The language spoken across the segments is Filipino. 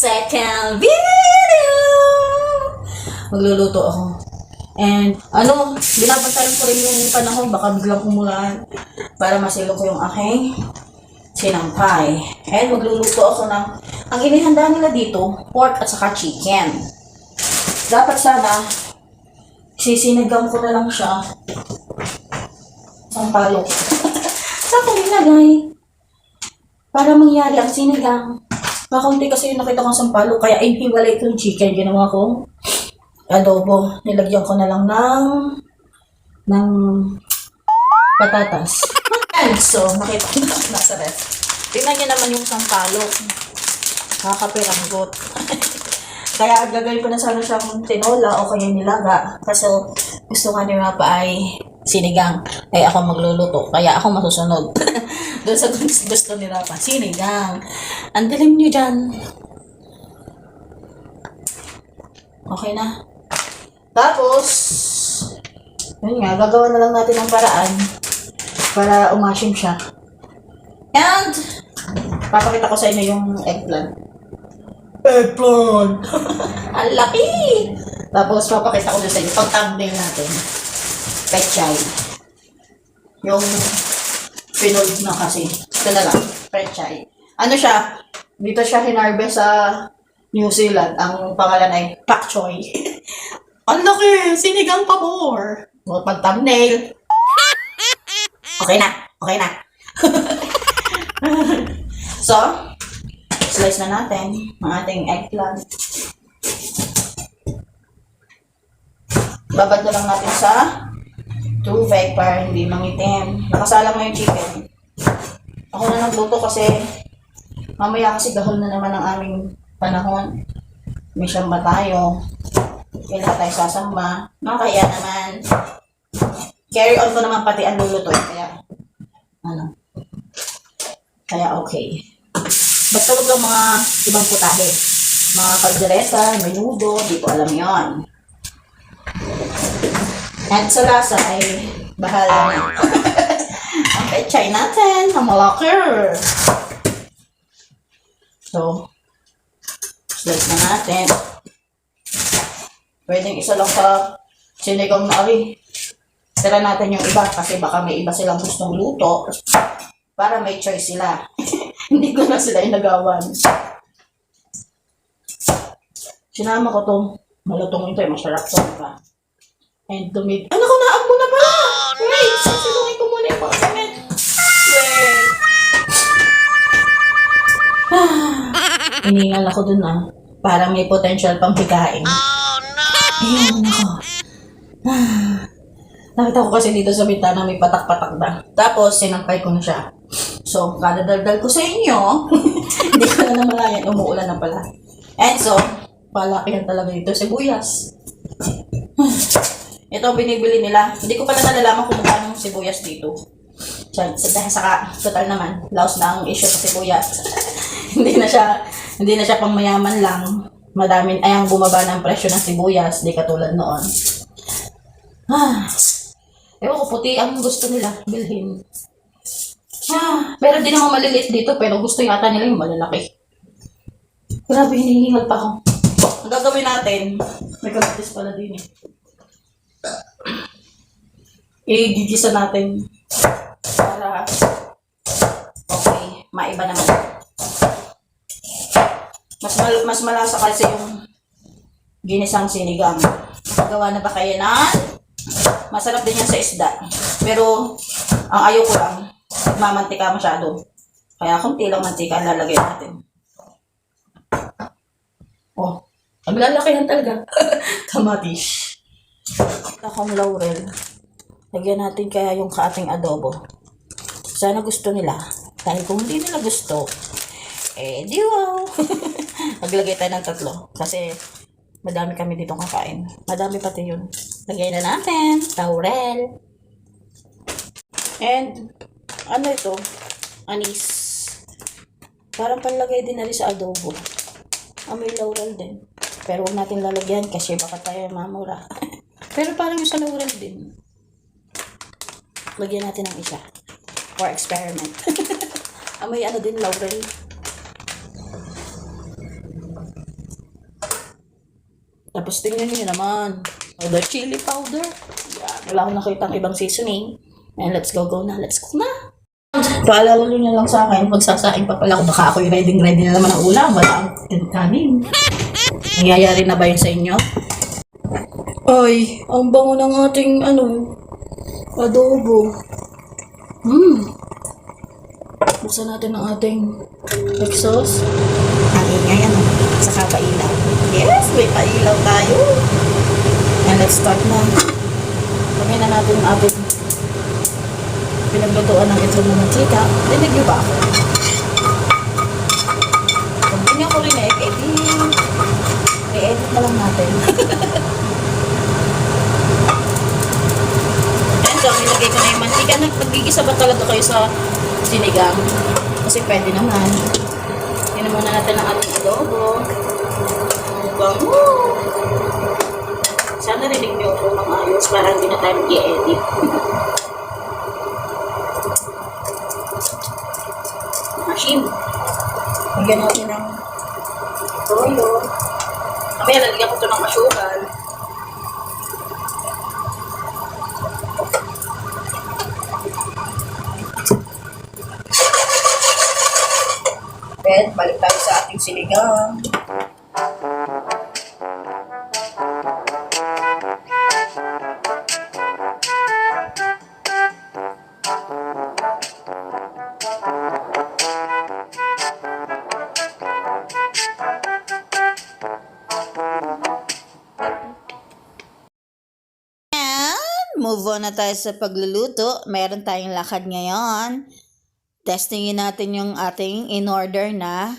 second video! Magluluto ako. And, binabantayan ko rin yung panahon, baka biglang umulan para masilong ko yung aking sinampay. And, magluluto ako ng, ang inihanda nila dito, pork at saka chicken. Dapat sana, sisinigang ko na lang siya. Sampalok. Saan ko nilagay? Para mangyari ang sinigang. Makaunti kasi yung nakita kong sampalok, kaya inhiwalay ko yung chicken. Ginawa ko adobo. Nilagyan ko na lang ng patatas. And so, makita ko na nasa ref. Tingnan niyo naman yung sampalok. Nakakapiranggot. Kaya gagawin ko na sana siyang tinola o kaya nilaga. Kasi gusto nga ni Rapa ay sinigang. Kaya ako magluluto. Kaya ako masusunod. Doon sa gusto ni Rapa. Sinigang. Ang dilim niyo dyan. Okay na. Tapos, yun nga, gagawa na lang natin ng paraan para umasim siya. And, papakita ko sa inyo yung eggplant. Eggplant! Ang laki! Tapos, papakita ko na sa inyo pag-thumbnail natin. Pechay. Yung pinold na kasi. Ito na lang, pechay. Ano siya? Dito siya hinarvest sa New Zealand. Ang pangalan ay pak choy. Ang laki! Sinigang pabor! Pag-thumbnail. Okay na. Okay na. So, slice na natin ang ating eggplant. Babad na lang natin sa tubig para hindi mangitim. Nakasalang na yung chicken. Ako na nagluto kasi mamaya kasi gahol na naman ang aming panahon. May samba tayo. Kailangan tayo sasamba. Kaya naman, carry on ko naman pati ang luluto. Kaya okay. Basta wag lang mga ibang putahe. Mga kaldereta, menudo, di ko alam yon. And sa lasa ay bahala na. Ang pechay natin, ang malaki. So, slice na natin. Pwedeng isa lang sa sinigang na ari. Tira natin yung iba kasi baka may iba silang gustong luto para may choice sila. Hindi ko na sila inagawan. Sinama ko to. Malutong ito eh. Masarap to. Diba? And tumig. Ano ko naag mo na pala? Wait! Sasalungin ko muna yung pagkakamit. Wait! Iningal ako dun Parang may potential pang higain. Ayun ako. Nakita ko kasi dito sa bintana may patak-patak na. Tapos, sinampay ko na siya. So, kadadaldal ko sa inyo. Hindi ko na namalayan. Umuulan na pala. And so, palakihan talaga dito. Sibuyas. Ito binibili nila. Hindi ko pala nalalaman kung magkano sibuyas dito. Dahil saka, total naman, laos na ang issue sa sibuyas. hindi na siya pang mayaman lang. Madami ang bumaba ng presyo ng sibuyas, di katulad noon. Ewan ko, puti ang gusto nila bilhin. Meron din naman maliliit dito, pero gusto yata nila yung malalaki. Grabe, hinihingal pa ako. Ang gagawin natin, may kamatis pala din igigisa natin para okay, maiba naman. Mas malasa kasi yung ginisang sinigang. Gawa na ba kayo na? Masarap din yan sa isda. Pero, ang ayoko lang, mamantika masyado. Kaya kunti lang mantika lalagay natin. Naglalakihan talaga. Kamatis. Akong laurel. Lagyan natin kaya yung kaating adobo. Sana gusto nila. Dahil kung hindi nila gusto, di wow. Maglagay tayo ng 3. Kasi, madami kami dito kakain. Madami pati yun. Lagay na natin. Laurel. And, ano ito? Anis. Parang panlagay din na rin sa adobo. May laurel din. Pero huwag natin lalagyan kasi baka tayo mamura. Pero parang yung sa laurel din. Lagyan natin ng isa. For experiment. May ano din, laurel. Tapos tingnan niyo naman. The chili powder. Yan. Wala akong nakita ng ibang seasoning. And let's go na. Let's go na. Paalala nyo lang sa akin, magsasaing pa pala ako. Baka ako'y ready na naman ang ulam. Wala ang kanin. Nangyayari na ba yun sa inyo? Ay, ang bango ng ating, adobo. Buksan natin ang ating exhaust. Ang ingay, saka pailaw. Yes, may pailaw tayo. And let's start na. Lagyan na natin ang ating pinaglutuan ng itlog na mantika. Dinig niyo ba ako? Kung hindi niyo ako rin i-edit na lang natin. And so, nilagay ko na yung mantika. Nagigisa ba talaga kayo sa sinigang? Kasi pwede naman. Yan muna natin ang ating adobo. Ang bango! Sana rinig niyo ako ng ayos para hindi na tayo mag-i-edit. Machine. Lagyan natin ng toyo. Mamaya lalagyan ko ito ng asyugan. Then, balik tayo sa ating sinigang. Move on na tayo sa pagluluto. Meron tayong lakad ngayon. Testingin natin yung ating in-order na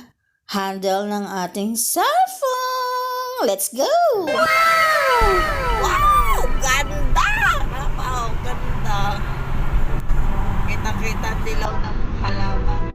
handle ng ating cellphone. Let's go! Wow! Wow! Ganda! Wow, ganda! Kita-kita dilaw ng halaman.